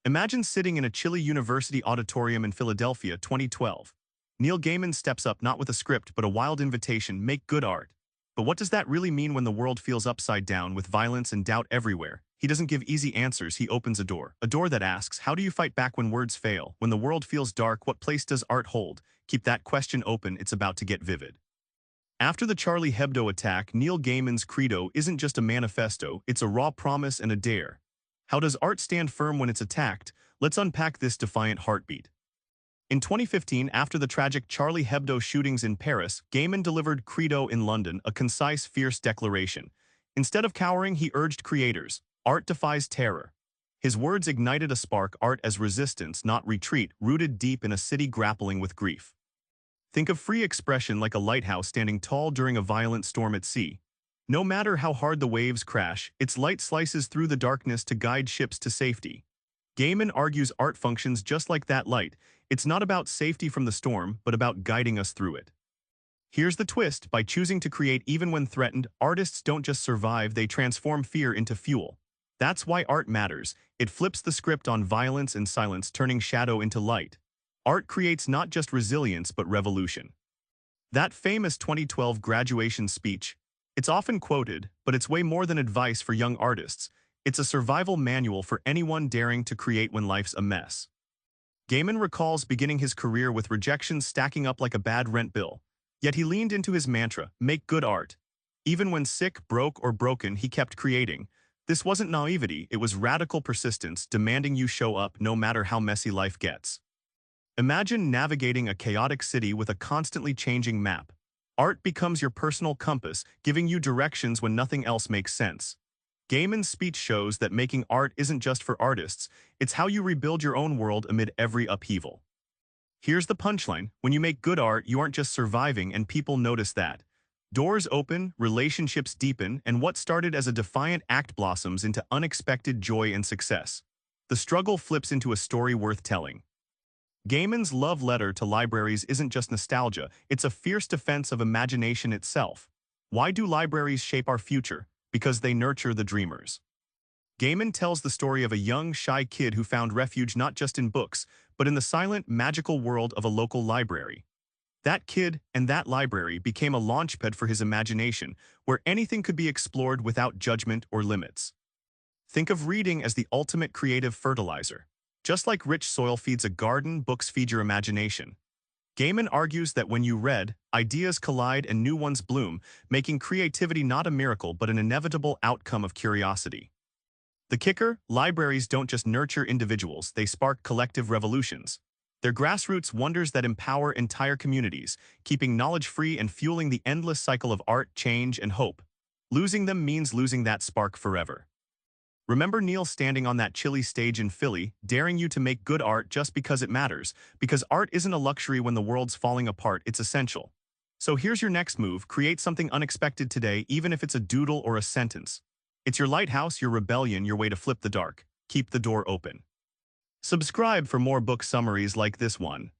Imagine sitting in a chilly university auditorium in Philadelphia 2012. Neil Gaiman steps up not with a script but a wild invitation, make good art. But what does that really mean when the world feels upside down with violence and doubt everywhere? He doesn't give easy answers, he opens a door that asks, how do you fight back when words fail? When the world feels dark, what place does art hold? Keep that question open, it's about to get vivid. After the Charlie Hebdo attack, Neil Gaiman's credo isn't just a manifesto, it's a raw promise and a dare. How does art stand firm when it's attacked? Let's unpack this defiant heartbeat. In 2015, after the tragic Charlie Hebdo shootings in Paris, Gaiman delivered Credo in London, a concise, fierce declaration. Instead of cowering, he urged creators, art defies terror. His words ignited a spark, art as resistance, not retreat, rooted deep in a city grappling with grief. Think of free expression like a lighthouse standing tall during a violent storm at sea. No matter how hard the waves crash, its light slices through the darkness to guide ships to safety. Gaiman argues art functions just like that light. It's not about safety from the storm, but about guiding us through it. Here's the twist: by choosing to create even when threatened, artists don't just survive, they transform fear into fuel. That's why art matters. It flips the script on violence and silence, turning shadow into light. Art creates not just resilience, but revolution. That famous 2012 graduation speech, it's often quoted, but it's way more than advice for young artists. It's a survival manual for anyone daring to create when life's a mess. Gaiman recalls beginning his career with rejection stacking up like a bad rent bill. Yet he leaned into his mantra, make good art. Even when sick, broke, or broken, he kept creating. This wasn't naivety, it was radical persistence, demanding you show up no matter how messy life gets. Imagine navigating a chaotic city with a constantly changing map. Art becomes your personal compass, giving you directions when nothing else makes sense. Gaiman's speech shows that making art isn't just for artists, it's how you rebuild your own world amid every upheaval. Here's the punchline: when you make good art, you aren't just surviving, and people notice that. Doors open, relationships deepen, and what started as a defiant act blossoms into unexpected joy and success. The struggle flips into a story worth telling. Gaiman's love letter to libraries isn't just nostalgia, it's a fierce defense of imagination itself. Why do libraries shape our future? Because they nurture the dreamers. Gaiman tells the story of a young, shy kid who found refuge not just in books, but in the silent, magical world of a local library. That kid and that library became a launchpad for his imagination, where anything could be explored without judgment or limits. Think of reading as the ultimate creative fertilizer. Just like rich soil feeds a garden, books feed your imagination. Gaiman argues that when you read, ideas collide and new ones bloom, making creativity not a miracle but an inevitable outcome of curiosity. The kicker: libraries don't just nurture individuals, they spark collective revolutions. They're grassroots wonders that empower entire communities, keeping knowledge free and fueling the endless cycle of art, change, and hope. Losing them means losing that spark forever. Remember Neil standing on that chilly stage in Philly, daring you to make good art just because it matters, because art isn't a luxury when the world's falling apart, it's essential. So here's your next move: create something unexpected today, even if it's a doodle or a sentence. It's your lighthouse, your rebellion, your way to flip the dark. Keep the door open. Subscribe for more book summaries like this one.